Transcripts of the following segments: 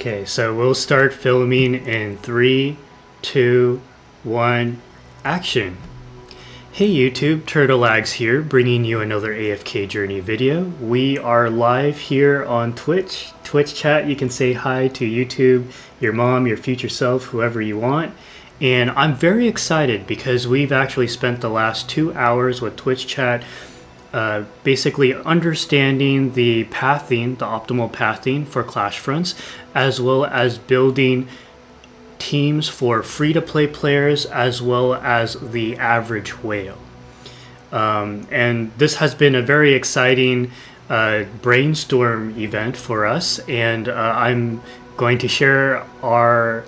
Okay, so we'll start filming in 3, 2, 1, action. Hey YouTube, TurtleLags here, bringing you another AFK journey video. We are live here on Twitch chat. You can say hi to YouTube, your mom, your future self, whoever you want. And I'm very excited because we've actually spent the last 2 hours with Twitch chat basically understanding the pathing, the optimal pathing for Clash Fronts, as well as building teams for free-to-play players as well as the average whale. And this has been a very exciting brainstorm event for us, and I'm going to share our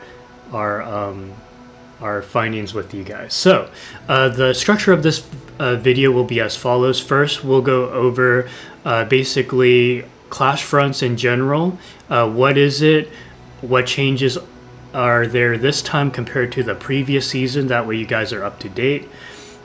findings with you guys. So the structure of this video will be as follows. First, we'll go over basically Clash Fronts in general. What is it? What changes are there this time compared to the previous season? That way you guys are up to date.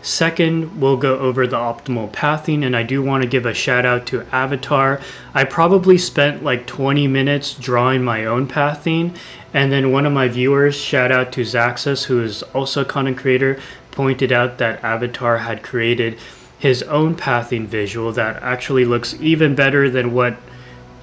Second, we'll go over the optimal pathing, and I do want to give a shout out to Avatar. I probably spent like 20 minutes drawing my own pathing, and then one of my viewers, shout out to Zaxxus, who is also a content creator, pointed out that Avatar had created his own pathing visual that actually looks even better than what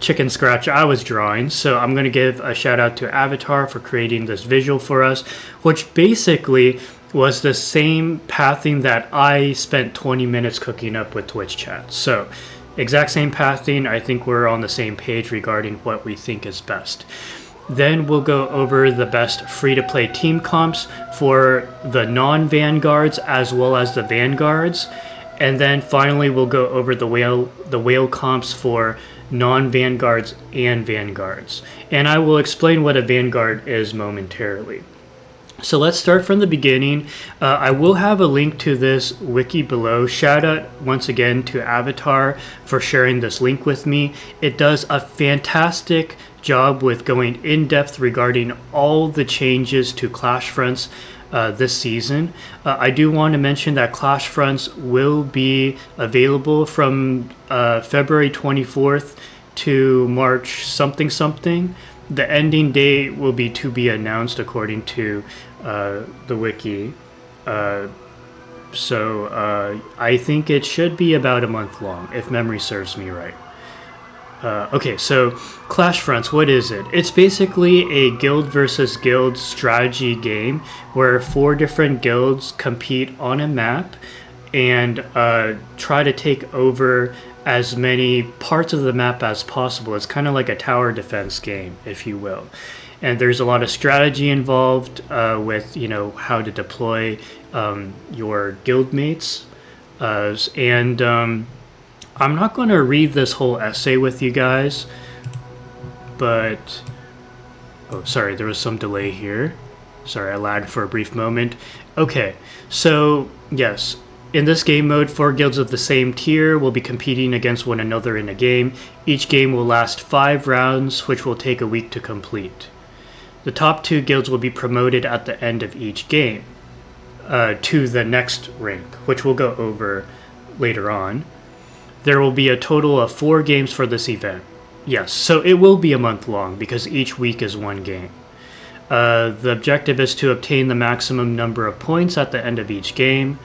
chicken scratch I was drawing. So I'm going to give a shout out to Avatar for creating this visual for us, which basically was the same pathing that I spent 20 minutes cooking up with Twitch chat. So exact same pathing. I think we're on the same page regarding what we think is best. Then we'll go over the best free-to-play team comps for the non-vanguards as well as the vanguards. And then finally we'll go over the whale comps for non-vanguards and vanguards. And I will explain what a vanguard is momentarily. So let's start from the beginning. I will have a link to this wiki below. Shout out once again to Avatar for sharing this link with me. It does a fantastic job with going in depth regarding all the changes to Clash Fronts this season. I do want to mention that Clash Fronts will be available from February 24th to March something. The ending date will be to be announced according to the wiki. So I think it should be about a month long, if memory serves me right. Okay, so Clash Fronts, what is it? It's basically a guild versus guild strategy game where 4 different guilds compete on a map and try to take over as many parts of the map as possible. It's kind of like a tower defense game, if you will. And there's a lot of strategy involved with, you know, how to deploy your guild mates. I'm not going to read this whole essay with you guys, but oh, sorry, there was some delay here. Sorry, I lagged for a brief moment. Okay, so yes, in this game mode, 4 guilds of the same tier will be competing against one another in a game. Each game will last 5 rounds, which will take a week to complete. The top 2 guilds will be promoted at the end of each game to the next rank, which we'll go over later on. There will be a total of 4 games for this event. Yes, so it will be a month long because each week is 1 game. The objective is to obtain the maximum number of points at the end of each game.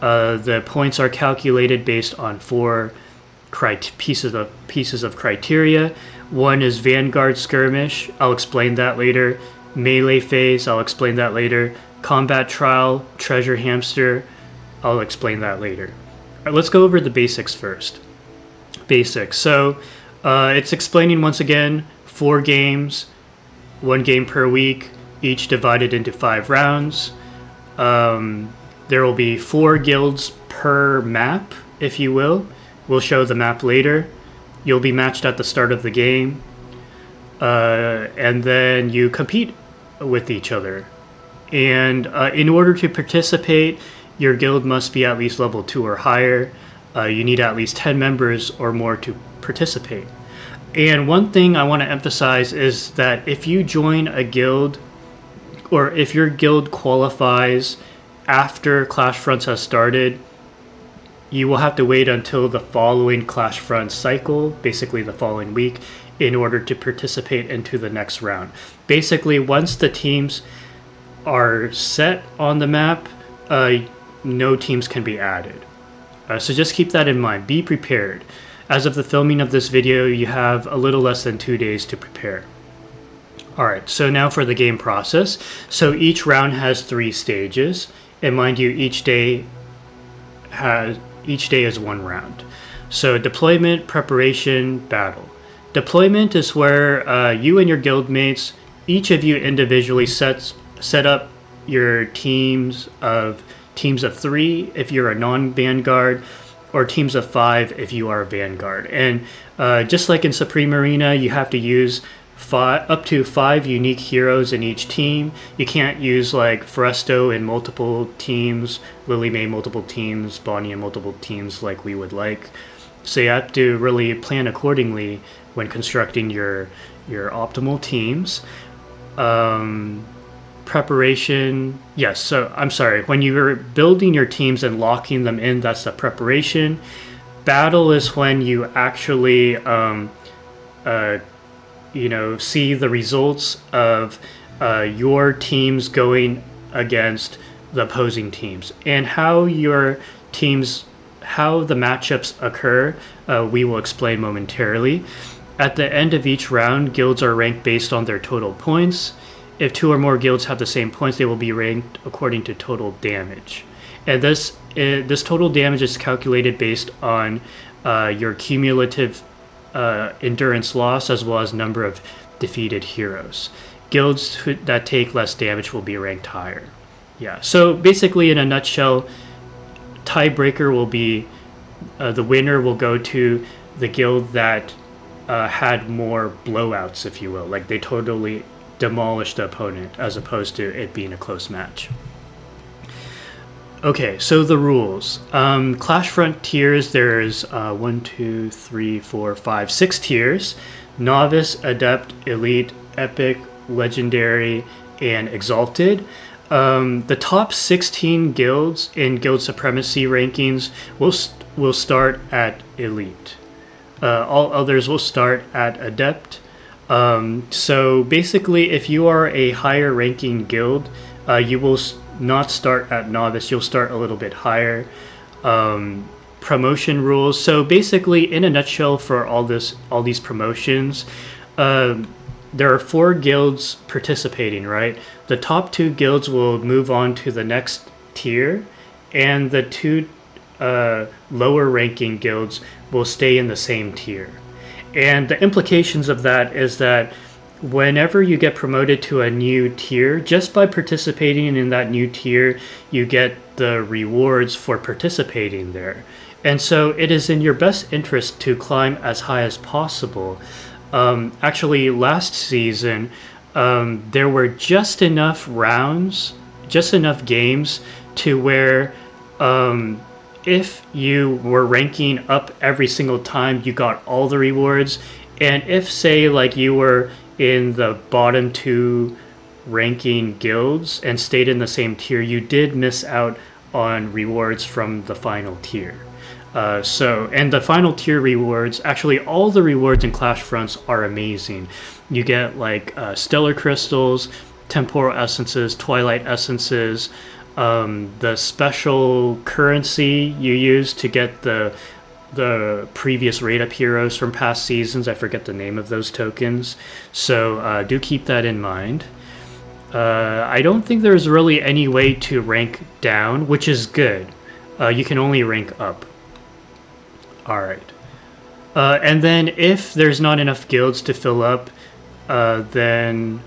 The points are calculated based on 4 pieces of criteria. One is Vanguard Skirmish. I'll explain that later. Melee Phase. I'll explain that later. Combat Trial, Treasure Hamster. I'll explain that later. All right, let's go over the basics first. Basics. So it's explaining once again 4 games, 1 game per week, each divided into 5 rounds. There will be 4 guilds per map, if you will. We'll show the map later. You'll be matched at the start of the game. And then you compete with each other. And in order to participate, your guild must be at least level 2 or higher. You need at least 10 members or more to participate. And one thing I want to emphasize is that if you join a guild, or if your guild qualifies after Clash Fronts has started, you will have to wait until the following Clash Fronts cycle, basically the following week, in order to participate into the next round. Basically, once the teams are set on the map, no teams can be added. So just keep that in mind. Be prepared. As of the filming of this video, you have a little less than 2 days to prepare. Alright, so now for the game process. So each round has 3 stages, and mind you, each day is 1 round. So deployment, preparation, battle. Deployment is where you and your guildmates, each of you individually set up your teams of 3 if you're a non-Vanguard, or teams of 5 if you are a Vanguard. And just like in Supreme Arena, you have to use up to 5 unique heroes in each team. You can't use like Fresto in multiple teams, Lily May multiple teams, Bonnie in multiple teams like we would like. So you have to really plan accordingly when constructing your optimal teams. Preparation, yes, so I'm sorry, when you're building your teams and locking them in, that's the preparation. Battle is when you actually see the results of your teams going against the opposing teams, and how the matchups occur, we will explain momentarily. At the end of each round, guilds are ranked based on their total points. If 2 or more guilds have the same points, they will be ranked according to total damage. And this total damage is calculated based on your cumulative endurance loss, as well as number of defeated heroes. Guilds that take less damage will be ranked higher. Yeah, so basically in a nutshell, tiebreaker will be the winner will go to the guild that had more blowouts, if you will, like they totally demolished the opponent, as opposed to it being a close match. Okay, so the rules. Clash Frontiers, there's 6 tiers. Novice, Adept, Elite, Epic, Legendary, and Exalted. The top 16 guilds in Guild Supremacy rankings will start at Elite. All others will start at Adept. So basically, if you are a higher ranking guild, you will not start at Novice, you'll start a little bit higher. Promotion rules. So basically, in a nutshell, for all these promotions, there are 4 guilds participating, right? The top 2 guilds will move on to the next tier, and the 2 lower ranking guilds will stay in the same tier. And the implications of that is that whenever you get promoted to a new tier, just by participating in that new tier, you get the rewards for participating there. And so it is in your best interest to climb as high as possible. Actually, last season, there were just enough rounds, just enough games to where if you were ranking up every single time, you got all the rewards. And if, say, like you were in the bottom 2 ranking guilds and stayed in the same tier, you did miss out on rewards from the final tier. And the final tier rewards, actually all the rewards in Clash Fronts are amazing. You get like stellar crystals, temporal essences, twilight essences, the special currency you use to get the previous rate up heroes from past seasons. I forget the name of those tokens, so do keep that in mind. I don't think there's really any way to rank down, which is good. You can only rank up. Alright. And then if there's not enough guilds to fill up, then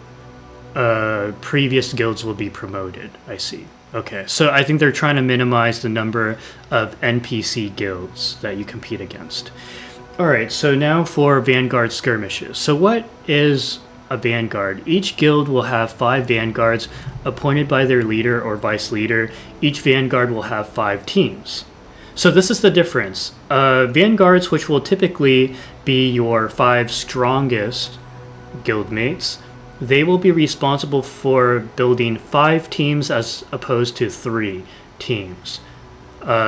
previous guilds will be promoted. I see. Okay, so I think they're trying to minimize the number of NPC guilds that you compete against. Alright, so now for Vanguard skirmishes. So what is a Vanguard? Each guild will have 5 Vanguards appointed by their leader or vice leader. Each Vanguard will have 5 teams. So this is the difference. Vanguards, which will typically be your 5 strongest guildmates, they will be responsible for building 5 teams as opposed to 3 teams.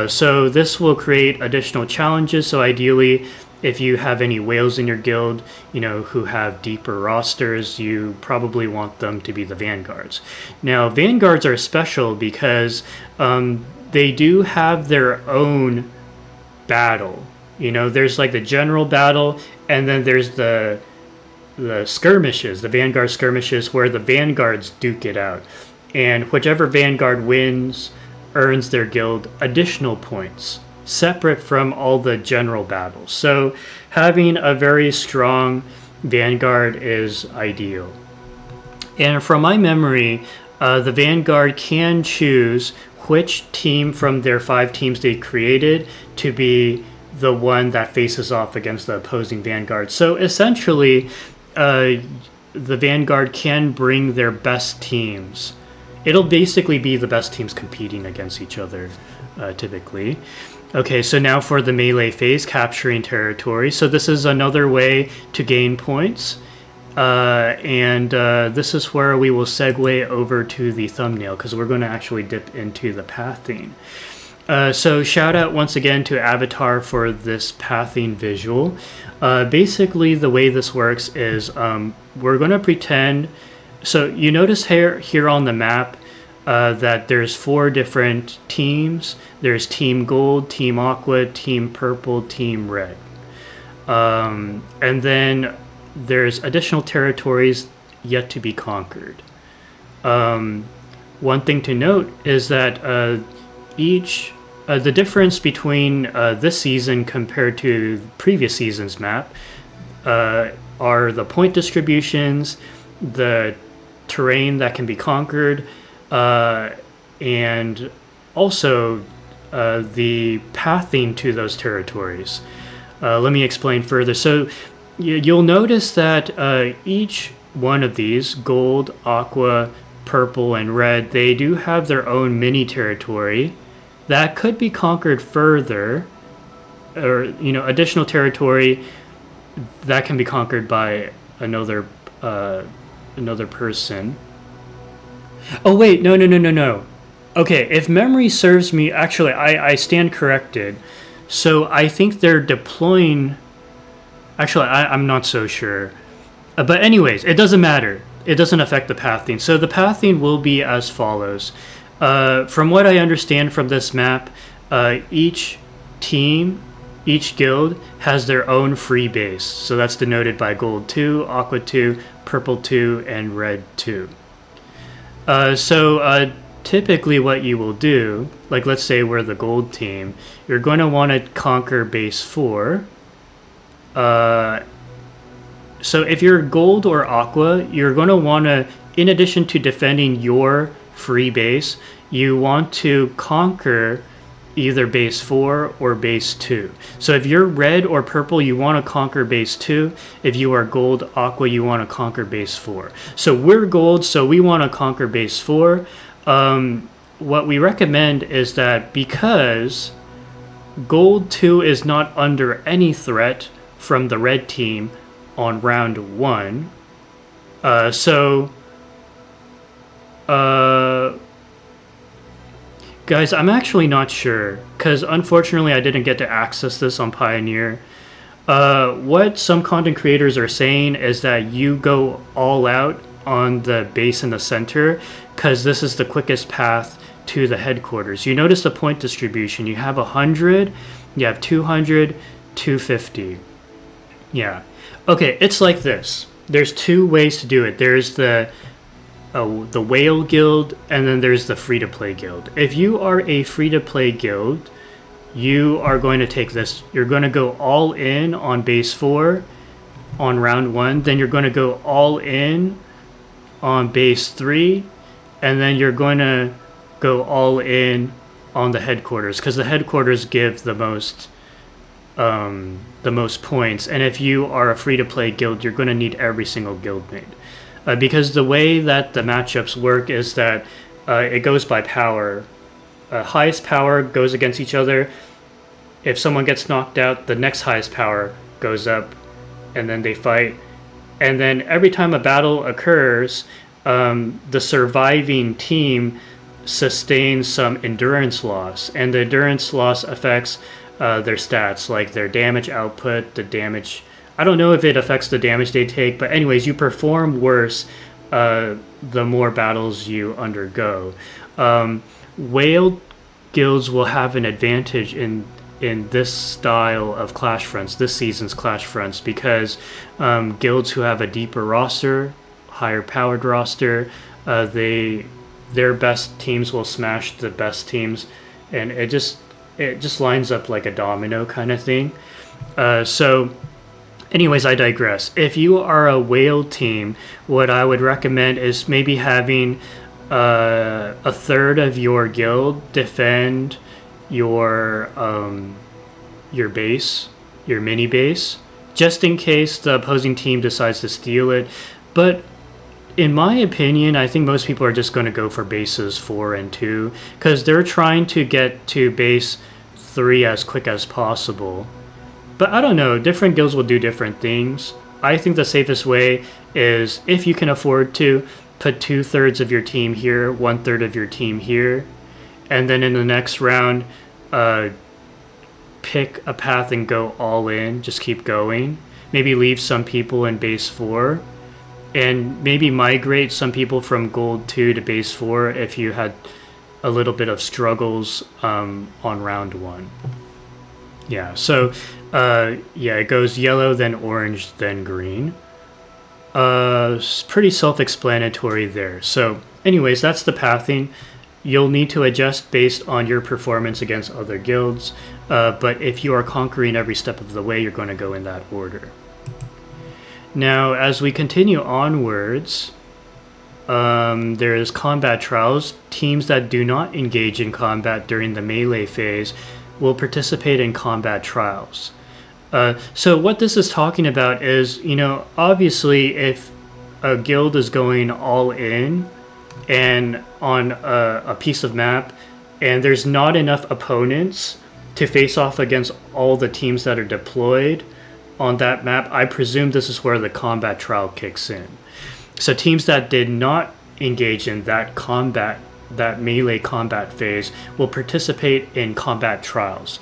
So this will create additional challenges. So ideally, if you have any whales in your guild, you know, who have deeper rosters, you probably want them to be the vanguards. Now, vanguards are special because they do have their own battle. You know, there's like the general battle, and then there's the skirmishes, the vanguard skirmishes, where the vanguards duke it out, and whichever vanguard wins earns their guild additional points separate from all the general battles. So having a very strong vanguard is ideal. And from my memory, the vanguard can choose which team from their 5 teams they created to be the one that faces off against the opposing vanguard. So essentially, the vanguard can bring their best teams. It'll basically be the best teams competing against each other, typically. Okay, so now for the melee phase, capturing territory. So this is another way to gain points. This is where we will segue over to the thumbnail, because we're going to actually dip into the pathing. So shout out once again to Avatar for this pathing visual. Basically, the way this works is we're going to pretend. So you notice here on the map that there's 4 different teams. There's Team Gold, Team Aqua, Team Purple, Team Red. And then there's additional territories yet to be conquered. One thing to note is that the difference between this season compared to previous season's map are the point distributions, the terrain that can be conquered, and also the pathing to those territories. Let me explain further. So you'll notice that each one of these, gold, aqua, purple, and red, they do have their own mini territory that could be conquered further, or additional territory that can be conquered by another person. Oh wait, no. Okay, if memory serves me, actually I stand corrected. So I think they're deploying. Actually, I'm not so sure. But anyways, it doesn't matter. It doesn't affect the pathing. So the pathing will be as follows. From what I understand from this map, each team, each guild has their own free base. So that's denoted by gold 2, aqua 2, purple 2, and red 2. Typically what you will do, like let's say we're the gold team, you're going to want to conquer base 4. So if you're gold or aqua, you're going to want to, in addition to defending your free base, you want to conquer either base 4 or base 2. So if you're red or purple, you want to conquer base 2. If you are gold, aqua, you want to conquer base 4. So we're gold, so we want to conquer base 4. What we recommend is that because gold 2 is not under any threat from the red team on round 1, guys, I'm actually not sure, because unfortunately I didn't get to access this on Pioneer. What some content creators are saying is that you go all out on the base in the center, because this is the quickest path to the headquarters. You notice the point distribution. You have 100, you have 200, 250. Yeah. Okay, it's like this. There's 2 ways to do it. There's the whale guild, and then there's the free-to-play guild. If you are a free-to-play guild, you are going to take this. You're going to go all in on base 4 on round 1. Then you're going to go all in on base 3. And then you're going to go all in on the headquarters, because the headquarters give the most points. And if you are a free-to-play guild, you're going to need every single guildmate. Because the way that the matchups work is that it goes by power. Highest power goes against each other. If someone gets knocked out, the next highest power goes up, and then they fight. And then every time a battle occurs, the surviving team sustains some endurance loss, and the endurance loss affects their stats, like their damage output, the damage. I don't know if it affects the damage they take, but anyways, you perform worse the more battles you undergo. Whale guilds will have an advantage in this style of Clash Fronts, this season's Clash Fronts, because guilds who have a deeper roster, higher powered roster, their best teams will smash the best teams, and it just lines up like a domino kind of thing. So anyways, I digress. If you are a whale team, what I would recommend is maybe having a third of your guild defend your base, your mini base, just in case the opposing team decides to steal it. But in my opinion, I think most people are just going to go for bases 4 and 2 because they're trying to get to base 3 as quick as possible. But I don't know, different guilds will do different things. I think the safest way is, if you can afford to, put 2/3 of your team here, 1/3 of your team here, and then in the next round, pick a path and go all in, just keep going. Maybe leave some people in base 4, and maybe migrate some people from gold 2 to base 4 if you had a little bit of struggles on round 1. Yeah, so yeah, it goes yellow, then orange, then green. It's pretty self-explanatory there. So anyways, that's the pathing. You'll need to adjust based on your performance against other guilds, but if you are conquering every step of the way, you're going to go in that order. Now, as we continue onwards, there's combat trials. Teams that do not engage in combat during the melee phase will participate in combat trials. So what this is talking about is, obviously if a guild is going all in and on a piece of map and there's not enough opponents to face off against all the teams that are deployed on that map, I presume this is where the combat trial kicks in. So teams that did not engage in that melee combat phase will participate in combat trials.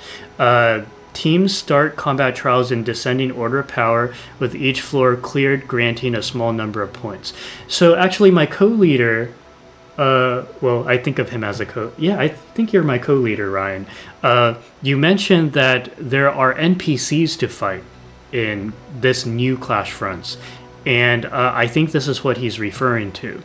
Teams start combat trials in descending order of power, with each floor cleared granting a small number of points. So actually my co-leader, well, I think of him as I think you're my co-leader, Ryan. You mentioned that there are NPCs to fight in this new Clash Fronts, and I think this is what he's referring to.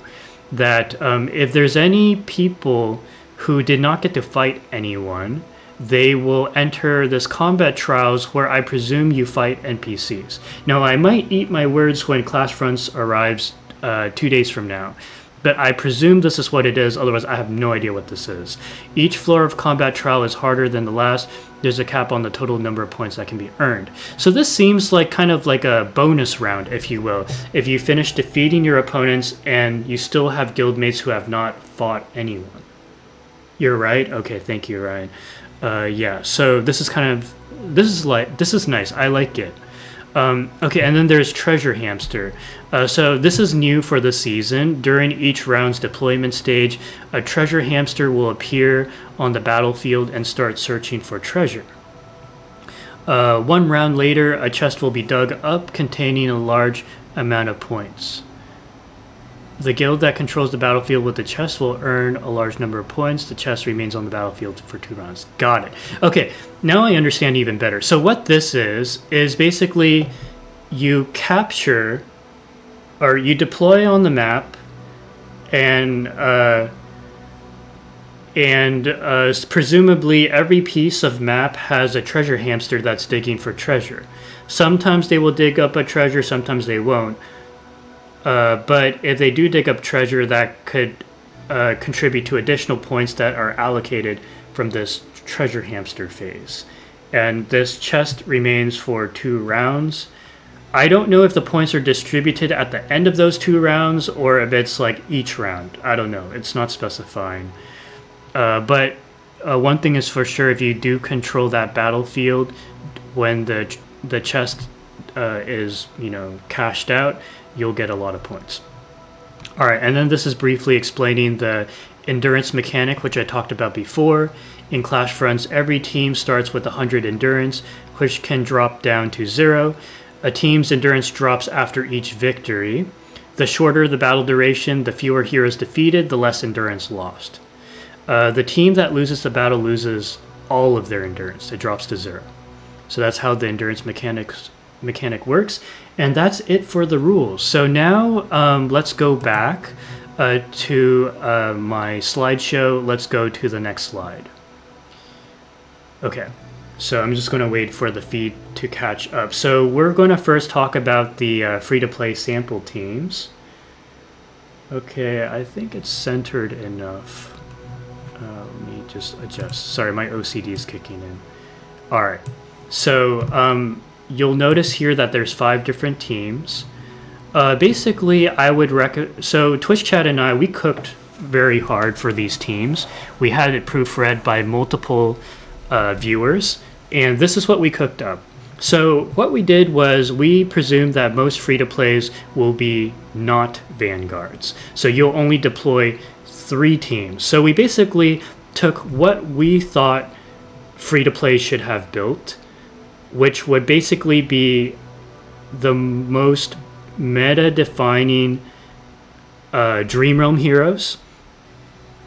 That if there's any people who did not get to fight anyone, they will enter this combat trials where I presume you fight NPCs. Now, I might eat my words when Clash Fronts arrives 2 days from now, but I presume this is what it is, otherwise I have no idea what this is. Each floor of combat trial is harder than the last. There's a cap on the total number of points that can be earned. So this seems like kind of like a bonus round, if you will. If you finish defeating your opponents and you still have guildmates who have not fought anyone. You're right? Okay, thank you, Ryan. Yeah, so this is this is nice. I like it. Okay, and then there's Treasure Hamster. So this is new for the season. During each round's deployment stage, a Treasure Hamster will appear on the battlefield and start searching for treasure. 1 round later, a chest will be dug up containing a large amount of points. The guild that controls the battlefield with the chest will earn a large number of points. The chest remains on the battlefield for 2 rounds. Got it. Okay, now I understand even better. So what this is basically you capture, or you deploy on the map, and presumably every piece of map has a treasure hamster that's digging for treasure. Sometimes they will dig up a treasure, sometimes they won't. But if they do dig up treasure, that could contribute to additional points that are allocated from this treasure hamster phase. And this chest remains for 2 rounds. I don't know if the points are distributed at the end of those 2 rounds or if it's like each round. I don't know. It's not specifying. But one thing is for sure, if you do control that battlefield when the chest is, cashed out, you'll get a lot of points. All right, and then this is briefly explaining the endurance mechanic, which I talked about before. In Clash Fronts, every team starts with 100 endurance, which can drop down to 0. A team's endurance drops after each victory. The shorter the battle duration, the fewer heroes defeated, the less endurance lost. The team that loses the battle loses all of their endurance. It drops to 0. So that's how the endurance mechanic works. And that's it for the rules. So now let's go back to my slideshow. Let's go to the next slide. Okay, so I'm just going to wait for the feed to catch up. So we're going to first talk about the free-to-play sample teams. Okay, I think it's centered enough. Let me just adjust. Sorry, my OCD is kicking in. All right, so you'll notice here that there's 5 different teams. Basically, I would recommend. So Twitch Chat and I, we cooked very hard for these teams. We had it proofread by multiple viewers, and this is what we cooked up. So what we did was we presumed that most free-to-plays will be not vanguards. So you'll only deploy 3 teams. So we basically took what we thought free-to-play should have built, which would basically be the most meta-defining Dream Realm heroes,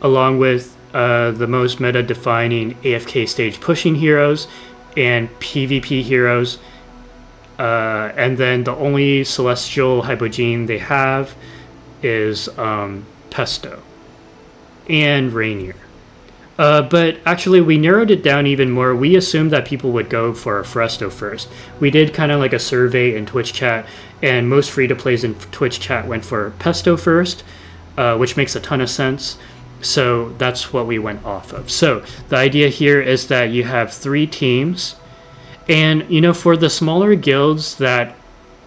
along with the most meta-defining AFK stage pushing heroes and PvP heroes, and then the only celestial hypogene they have is Pesto and Rainier. But actually we narrowed it down even more. We assumed that people would go for Fresto first. We did kind of like a survey in Twitch Chat, and most free-to-plays in Twitch Chat went for Pesto first, which makes a ton of sense. So that's what we went off of. So the idea here is that you have 3 teams, and you know, for the smaller guilds that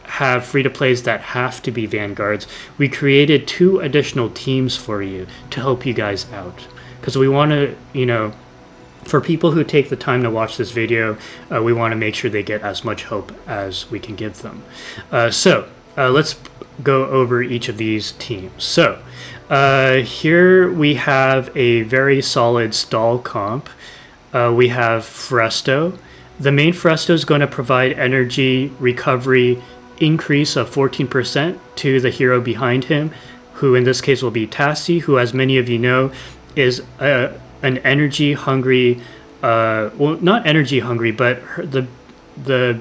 have free-to-plays that have to be vanguards, we created 2 additional teams for you to help you guys out, because we want to, you know, for people who take the time to watch this video, we want to make sure they get as much help as we can give them. So let's go over each of these teams. So here we have a very solid stall comp. We have Fresto. The main Fresto is going to provide energy recovery increase of 14% to the hero behind him, who in this case will be Tassie, who, as many of you know, is an energy hungry, well, not energy hungry, but the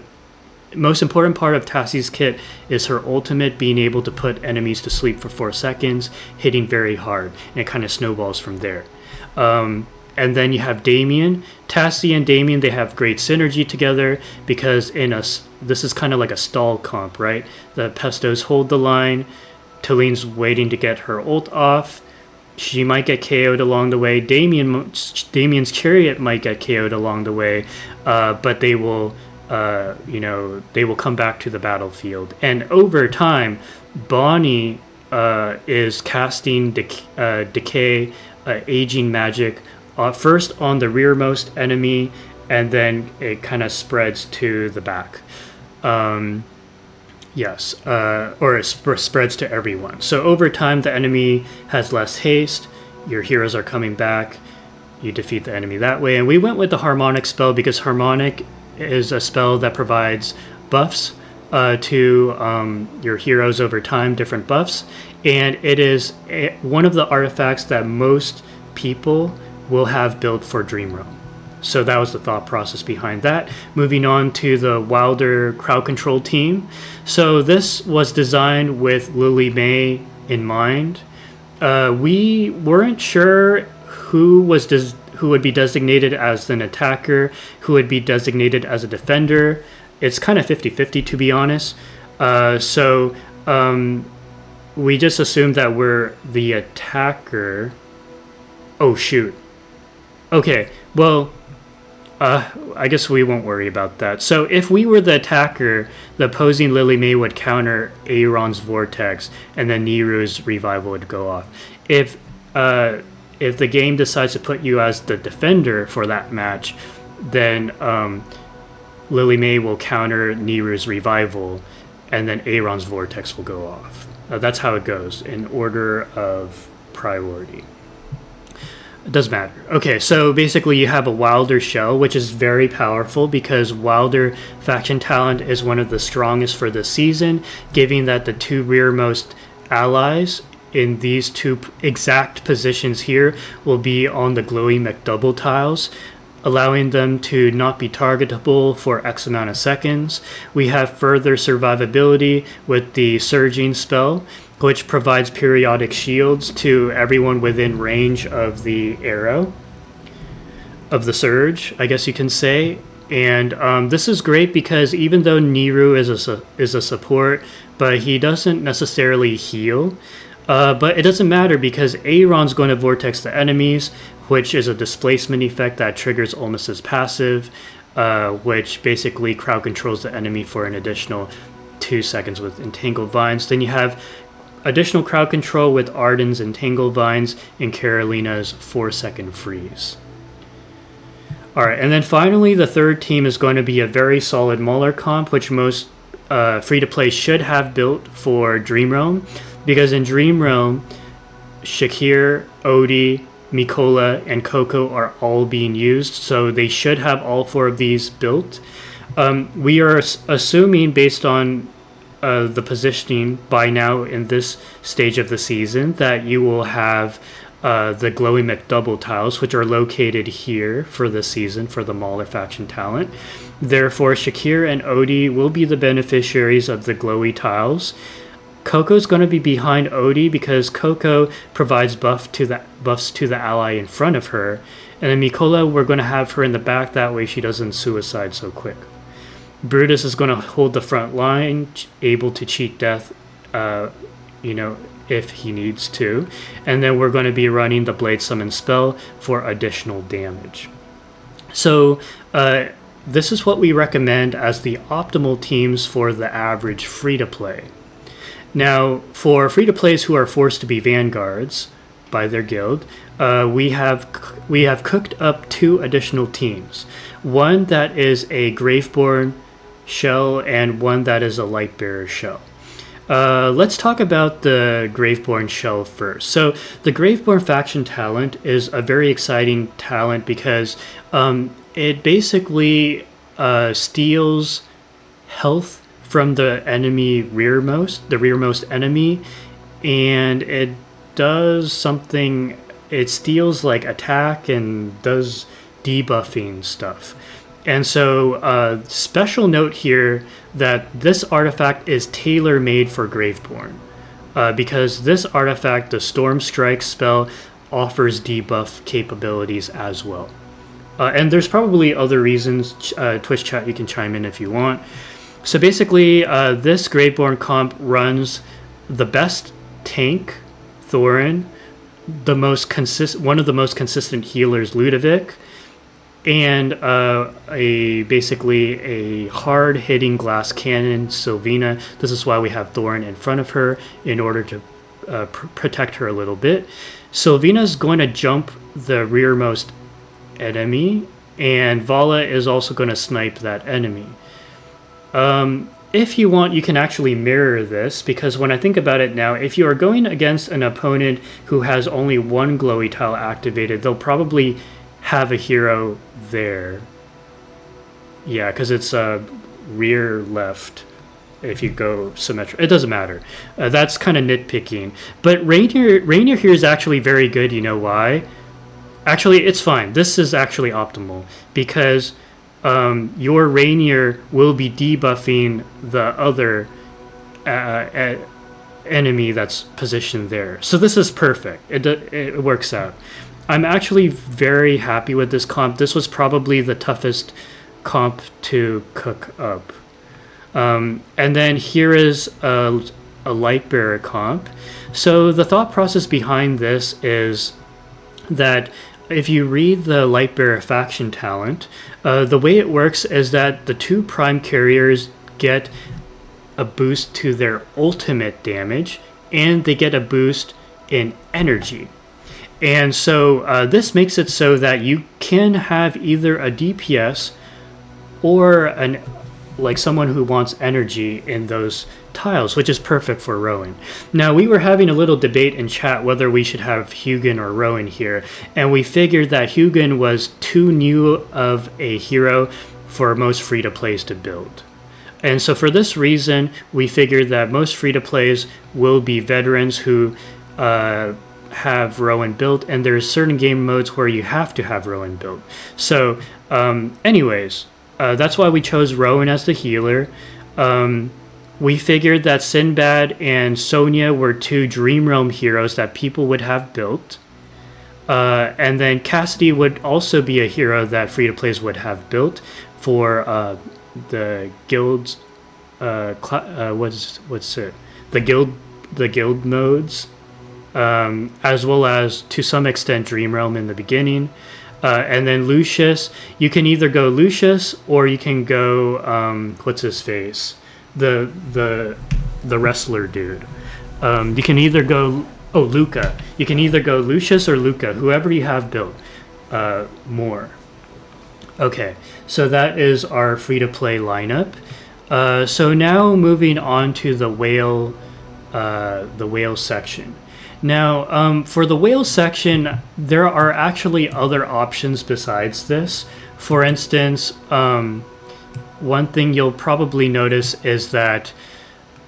most important part of Tassie's kit is her ultimate being able to put enemies to sleep for 4 seconds, hitting very hard, and it kind of snowballs from there. And then you have Damien. Tassie and Damien, they have great synergy together because this is kind of like a stall comp, right? The Pestos hold the line, Taline's waiting to get her ult off. She might get KO'd along the way. Damien's chariot might get KO'd along the way, but they will, you know, they will come back to the battlefield. And over time, Bonnie is casting decay, aging magic, first on the rearmost enemy, and then it kind of spreads to the back. Yes, or it spreads to everyone. So over time, the enemy has less haste, your heroes are coming back, you defeat the enemy that way. And we went with the Harmonic spell because Harmonic is a spell that provides buffs to your heroes over time, different buffs. And it is one of the artifacts that most people will have built for Dream Realm. So that was the thought process behind that. Moving on to the Wilder crowd control team. So this was designed with Lily May in mind. We weren't sure who would be designated as an attacker, who would be designated as a defender. It's kind of 50-50, to be honest. So we just assumed that we're the attacker. Oh shoot. Okay, well, I guess we won't worry about that. So if we were the attacker, the opposing Lily May would counter Aaron's Vortex, and then Niru's Revival would go off. If the game decides to put you as the defender for that match, then Lily May will counter Niru's Revival, and then Aaron's Vortex will go off. That's how it goes in order of priority. It doesn't matter. Okay, so basically you have a Wilder shell, which is very powerful because Wilder faction talent is one of the strongest for this season, given that the two rearmost allies in these two exact positions here will be on the glowy McDouble tiles, allowing them to not be targetable for X amount of seconds. We have further survivability with the Surging spell, which provides periodic shields to everyone within range of the arrow, of the surge, I guess you can say. And this is great because even though Niru is a support, but he doesn't necessarily heal. But it doesn't matter because Aaron's going to vortex the enemies, which is a displacement effect that triggers Olmus's passive, which basically crowd controls the enemy for an additional 2 seconds with Entangled Vines. Then you have additional crowd control with Arden's Entangled Vines and Carolina's 4-second freeze. Alright, and then finally the third team is going to be a very solid Mauler comp, which most free-to-play should have built for Dream Realm, because in Dream Realm, Shakir, Odie, Mikola, and Coco are all being used, so they should have all 4 of these built. We are assuming, based on the positioning by now in this stage of the season, that you will have the Glowy McDouble tiles, which are located here for this season for the Mauler faction talent. Therefore, Shakir and Odie will be the beneficiaries of the glowy tiles. Coco's going to be behind Odie because Coco provides buffs to the ally in front of her, and then Mikola, we're going to have her in the back, that way she doesn't suicide so quick. Brutus is going to hold the front line, able to cheat death, if he needs to. And then we're going to be running the Blade Summon spell for additional damage. So this is what we recommend as the optimal teams for the average free-to-play. Now, for free-to-plays who are forced to be vanguards by their guild, we have cooked up 2 additional teams. One that is a Graveborn shell and one that is a Lightbearer shell. Let's talk about the Graveborn shell first. So the Graveborn faction talent is a very exciting talent because it basically steals health from the rearmost enemy, and it does something. It steals like attack and does debuffing stuff. And so special note here that this artifact is tailor-made for Graveborn, because this artifact, the Storm Strike spell, offers debuff capabilities as well. And there's probably other reasons. Twitch chat, you can chime in if you want. So basically, this Graveborn comp runs the best tank, Thorin, one of the most consistent healers, Ludovic, and basically a hard-hitting glass cannon, Sylvina. This is why we have Thorin in front of her, in order to protect her a little bit. Sylvina's going to jump the rearmost enemy, and Vala is also going to snipe that enemy. If you want, you can actually mirror this, because when I think about it now, if you are going against an opponent who has only one glowy tile activated, they'll probably have a hero there. Yeah, because it's rear left if you go symmetric. It doesn't matter. That's kind of nitpicking. But Rainier here is actually very good. You know why? Actually, it's fine. This is actually optimal because your Rainier will be debuffing the other enemy that's positioned there. So this is perfect. It works out. I'm actually very happy with this comp. This was probably the toughest comp to cook up. And then here is a Lightbearer comp. So the thought process behind this is that if you read the Lightbearer faction talent, the way it works is that the 2 prime carriers get a boost to their ultimate damage, and they get a boost in energy. And so this makes it so that you can have either a DPS or an like someone who wants energy in those tiles, which is perfect for Rowan. Now, we were having a little debate in chat whether we should have Hugin or Rowan here, and we figured that Hugin was too new of a hero for most free-to-plays to build. And so for this reason, we figured that most free-to-plays will be veterans who have Rowan built, and there's certain game modes where you have to have Rowan built. So anyways, that's why we chose Rowan as the healer. We figured that Sinbad and Sonya were two Dream Realm heroes that people would have built. And then Cassidy would also be a hero that free-to-plays would have built for the guilds. What's it? The guild modes, as well as to some extent Dream Realm in the beginning. And then Lucius, you can either go Lucius or you can go what's his face, the wrestler dude. You can either go Luca. You can either go Lucius or Luca, whoever you have built more. Okay, so that is our free-to-play lineup. So now moving on to the whale section. Now, for the whale section, there are actually other options besides this. For instance, one thing you'll probably notice is that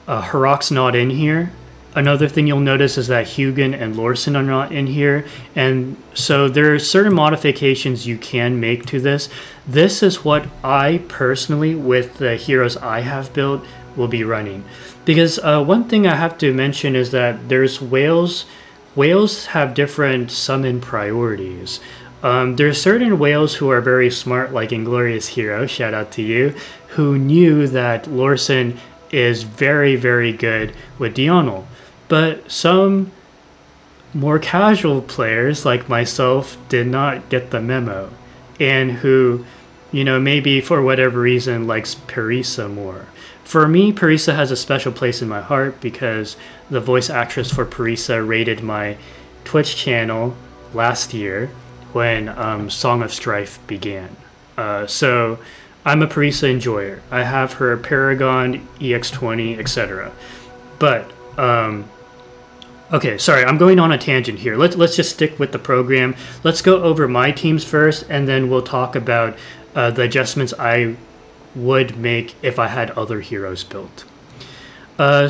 Harok's not in here. Another thing you'll notice is that Hugin and Lorson are not in here. And so there are certain modifications you can make to this. This is what I personally, with the heroes I have built, will be running. Because one thing I have to mention is that there's whales. Whales have different summon priorities. There's certain whales who are very smart, like Inglorious Hero, shout out to you, who knew that Lorson is very, very good with Diurnal. But some more casual players like myself did not get the memo, and who, you know, maybe for whatever reason likes Parisa more. For me, Parisa has a special place in my heart because the voice actress for Parisa raided my Twitch channel last year when Song of Strife began. So I'm a Parisa enjoyer. I have her Paragon, EX20, etc. But okay, sorry, I'm going on a tangent here. Let's just stick with the program. Let's go over my teams first, and then we'll talk about the adjustments I would make if I had other heroes built.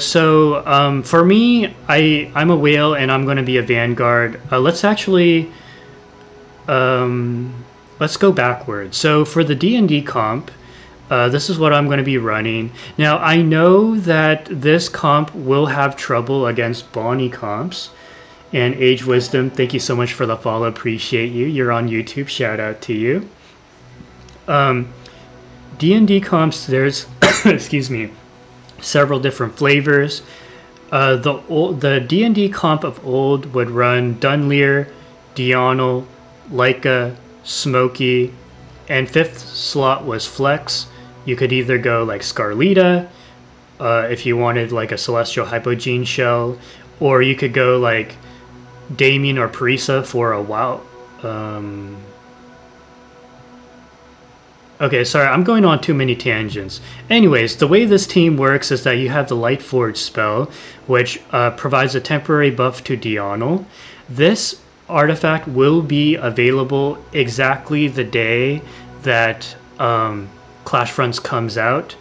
So for me, I'm a whale, and I'm going to be a vanguard. Let's actually let's go backwards. So for the D&D comp, this is what I'm going to be running. Now, I know that this comp will have trouble against Bonnie comps. And Age Wisdom, thank you so much for the follow. Appreciate you. You're on YouTube. Shout out to you. D&D comps, there's, excuse me, several different flavors. The D&D comp of old would run Dunleer, Diurnal, Leica, Smokey, and fifth slot was Flex. You could either go like Scarlita, if you wanted like a Celestial Hypogene shell, or you could go like Damien or Parisa for a while. Okay, sorry, I'm going on too many tangents. Anyways, the way this team works is that you have the Lightforge spell, which provides a temporary buff to Diurnal. This artifact will be available exactly the day that Clash Fronts comes out,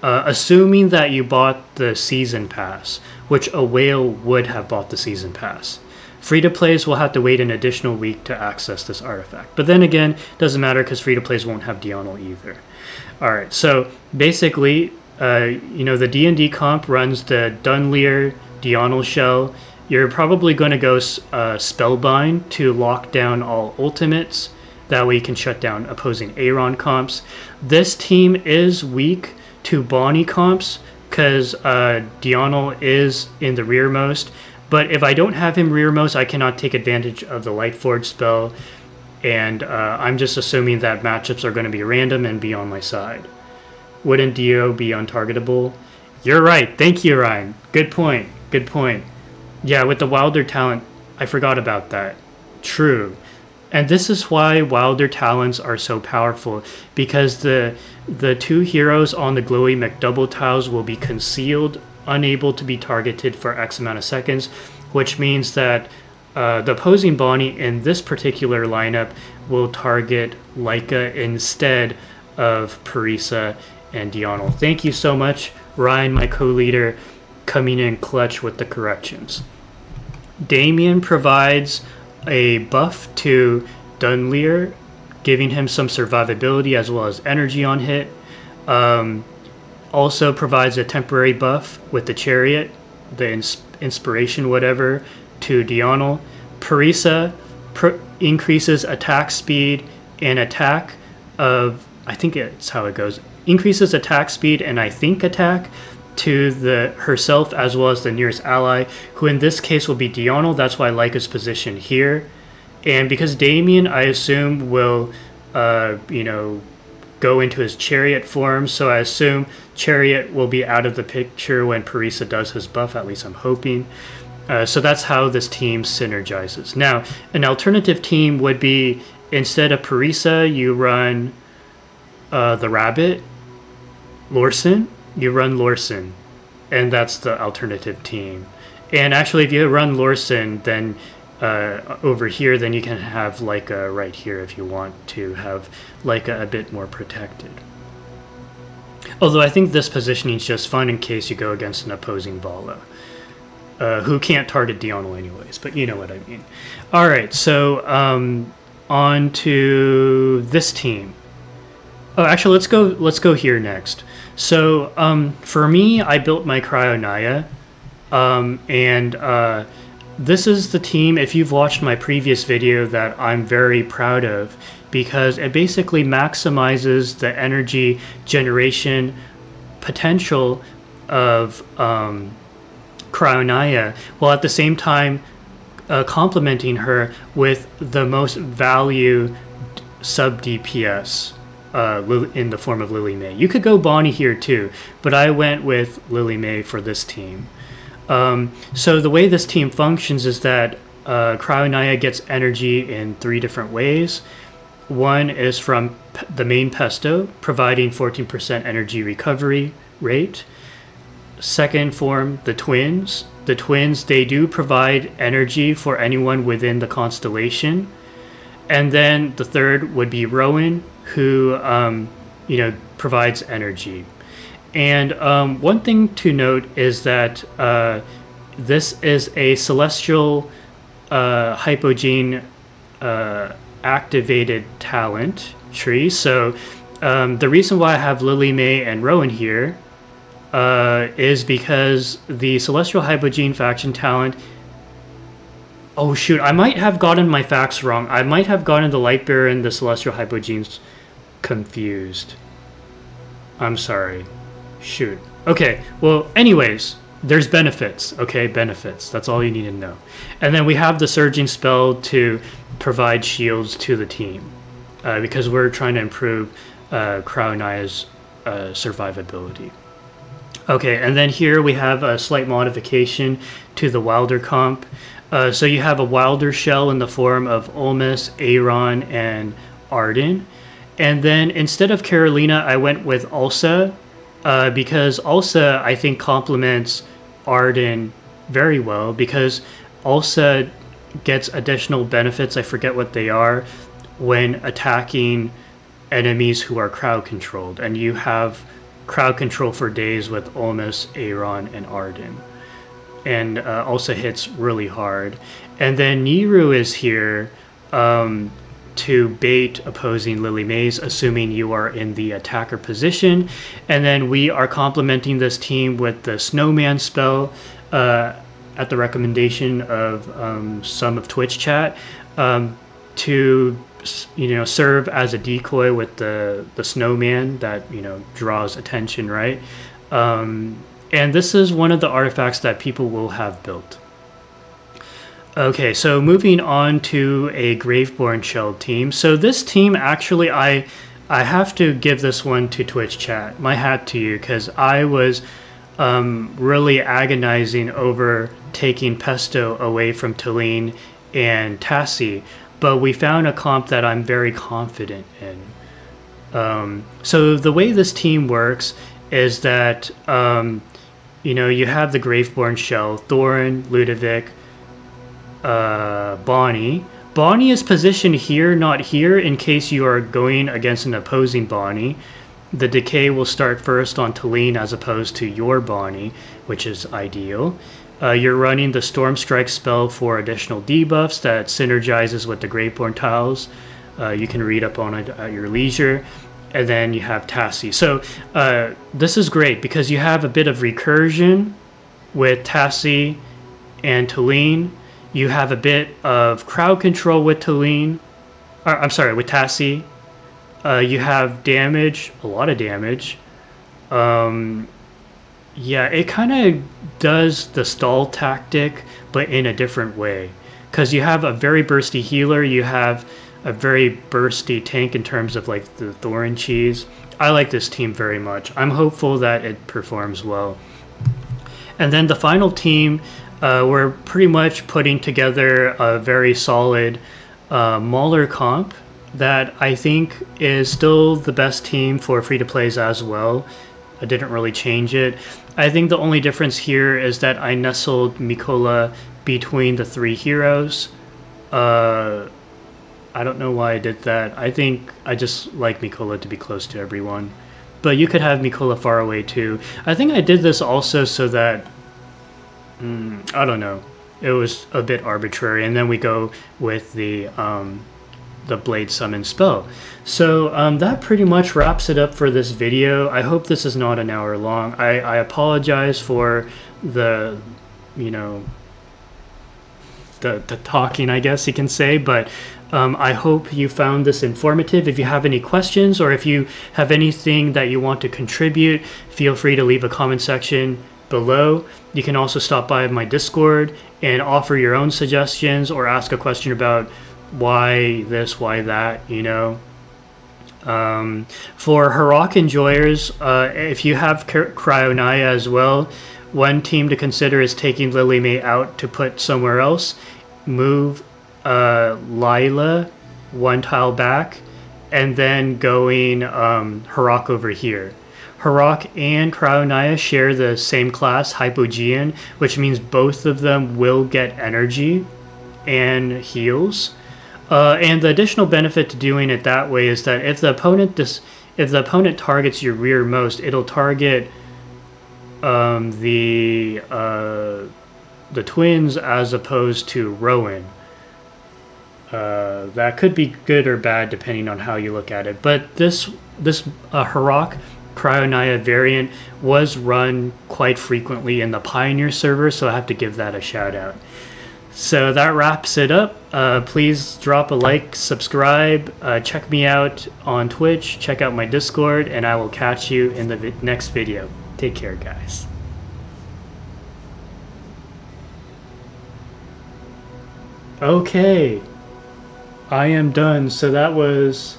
assuming that you bought the Season Pass, which a whale would have bought the Season Pass. Free-to-plays will have to wait an additional week to access this artifact. But then again, doesn't matter because free-to-plays won't have Diurnal either. Alright, so basically, you know, the D&D comp runs the Dunleer Diurnal shell. You're probably going to go Spellbind to lock down all ultimates. That way you can shut down opposing Aeron comps. This team is weak to Bonnie comps because Diurnal is in the rearmost. But if I don't have him rearmost, I cannot take advantage of the Lightforge spell. And I'm just assuming that matchups are going to be random and be on my side. Wouldn't Dio be untargetable? You're right. Thank you, Ryan. Good point. Good point. Yeah, with the Wilder talent, I forgot about that. True. And this is why Wilder talents are so powerful, because the two heroes on the glowy McDouble tiles will be concealed, unable to be targeted for X amount of seconds, which means that the opposing Bonnie in this particular lineup will target Leica instead of Parisa and Dianel. Thank you so much, Ryan, my co-leader, coming in clutch with the corrections. Damien provides a buff to Dunleer, giving him some survivability as well as energy on hit. Also provides a temporary buff with the Chariot, the inspiration whatever, to Dianel. Parisa increases attack speed and attack of, I think it's how it goes, increases attack speed and I think attack to herself as well as the nearest ally, who in this case will be Dianel. That's why Leica's positioned here. And because Damien, I assume, will go into his Chariot form, so I assume Chariot will be out of the picture when Parisa does his buff, at least I'm hoping. So that's how this team synergizes. Now, an alternative team would be, instead of Parisa, you run the Rabbit, Lorson, you run Lorson, and that's the alternative team. And actually, if you run Lorson, then over here, then you can have Leica right here if you want to have Leica a bit more protected. Although I think this positioning is just fun in case you go against an opposing Vala, who can't target Dianel anyways, but you know what I mean. Alright, so on to this team. Oh, actually, let's go here next. So for me, I built my Cryonaya, and this is the team, if you've watched my previous video, that I'm very proud of, because it basically maximizes the energy generation potential of Cryonaya, while at the same time complementing her with the most value sub DPS in the form of Lily May. You could go Bonnie here too, but I went with Lily May for this team. So the way this team functions is that Cryonaya gets energy in 3 different ways. One is from the main Pesto, providing 14% energy recovery rate. Second form, the Twins. The Twins, they do provide energy for anyone within the constellation. And then the third would be Rowan, who provides energy. And one thing to note is that this is a celestial hypogene activated talent tree. So the reason why I have Lily May and Rowan here is because the celestial hypogene faction talent. Oh shoot, I might have gotten my facts wrong. I might have gotten the Lightbearer and the celestial hypogenes confused. I'm sorry. Shoot. Okay, well, anyways, there's benefits, okay? Benefits. That's all you need to know. And then we have the Surging spell to provide shields to the team, because we're trying to improve Cryonaya's survivability. Okay, and then here we have a slight modification to the Wilder comp. So you have a Wilder shell in the form of Olmus, Aaron, and Arden. And then instead of Carolina, I went with Ulsa, because Ulsa, I think, complements Arden very well, because Ulsa gets additional benefits, I forget what they are, when attacking enemies who are crowd controlled. And you have crowd control for days with Olmus, Aaron, and Arden. And also hits really hard. And then Niru is here to bait opposing Lily Mays, assuming you are in the attacker position. And then we are complementing this team with the Snowman spell at the recommendation of some of Twitch chat, to serve as a decoy with the snowman that draws attention, right? And this is one of the artifacts that people will have built. Okay, so moving on to a Graveborn Shell team. So this team, actually, I have to give this one to Twitch chat. My hat to you, because I was really agonizing over taking Pesto away from Talene and Tassie. but we found a comp that I'm very confident in. So the way this team works is that you have the Graveborn Shell, Thorin, Ludovic, Bonnie. Bonnie is positioned here, not here, in case you are going against an opposing Bonnie. The decay will start first on Talene as opposed to your Bonnie, which is ideal. You're running the Storm Strike spell for additional debuffs that synergizes with the Graveborn tiles. You can read up on it at your leisure. And then you have Tassie. So this is great because you have a bit of recursion with Tassie and Talene. You have a bit of crowd control with Talene. I'm sorry, with Tassie. You have damage, a lot of damage. Yeah, it kind of does the stall tactic, but in a different way. Because you have a very bursty healer, you have a very bursty tank in terms of like the Thorin cheese. I like this team very much. I'm hopeful that it performs well. And then the final team, we're pretty much putting together a very solid Mauler comp that I think is still the best team for free-to-plays as well. I didn't really change it. I think the only difference here is that I nestled Mikola between the three heroes. I don't know why I did that. I think I just like Mikola to be close to everyone. But you could have Mikola far away too. I think I did this also so that, I don't know, it was a bit arbitrary. And then we go with the Blade Summon spell. So that pretty much wraps it up for this video. I hope this is not an hour long. I apologize for the, the talking, I guess you can say, but I hope you found this informative. If you have any questions or if you have anything that you want to contribute, feel free to leave a comment section below. You can also stop by my Discord and offer your own suggestions or ask a question about why this, why that, For Heroic enjoyers, if you have Cryonaya as well, one team to consider is taking Lily May out to put somewhere else. Move Lila one tile back, and then going Heroic over here. Heroic and Cryonaya share the same class, Hypogean, which means both of them will get energy and heals. And the additional benefit to doing it that way is that if the opponent targets your rearmost, it'll target the twins as opposed to Rowan. That could be good or bad depending on how you look at it. But this Heroic Cryonaya variant was run quite frequently in the Pioneer server, so I have to give that a shout out. So that wraps it up. Please drop a like, subscribe, check me out on Twitch, check out my Discord, and I will catch you in the next video. Take care, guys. Okay, I am done. So that was,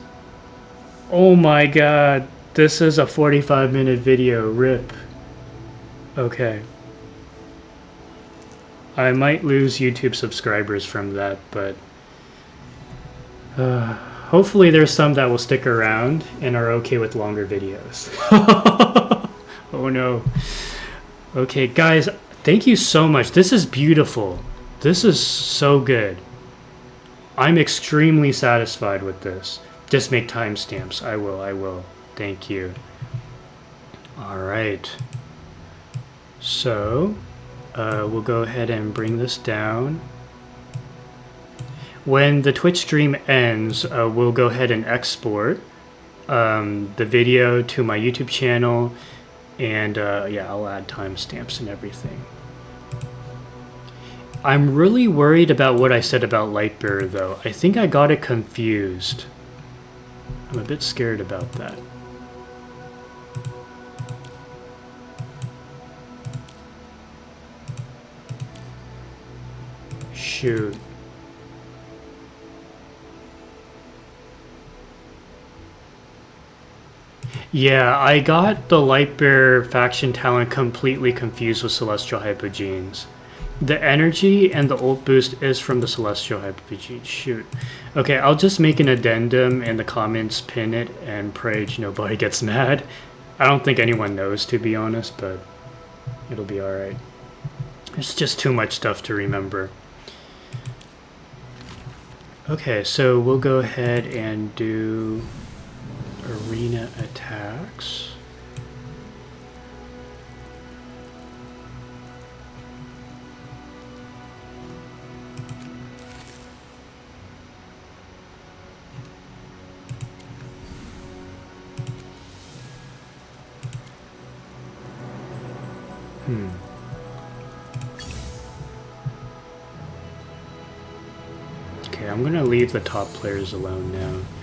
oh my god, this is a 45-minute video, rip. Okay. I might lose YouTube subscribers from that, but hopefully there's some that will stick around and are okay with longer videos. Oh no. Okay, guys, thank you so much. This is beautiful. This is so good. I'm extremely satisfied with this. Just make timestamps. I will. Thank you. All right. So we'll go ahead and bring this down. When the Twitch stream ends, we'll go ahead and export the video to my YouTube channel, and yeah, I'll add timestamps and everything. I'm really worried about what I said about Lightbearer though. I think I got it confused. I'm a bit scared about that. Shoot. Yeah, I got the Lightbearer faction talent completely confused with Celestial Hypogenes. The energy and the ult boost is from the Celestial RPG. Shoot. Okay, I'll just make an addendum in the comments, pin it, and pray nobody gets mad. I don't think anyone knows, to be honest, but it'll be alright. It's just too much stuff to remember. Okay, so we'll go ahead and do arena attacks. Okay, I'm gonna leave the top players alone now.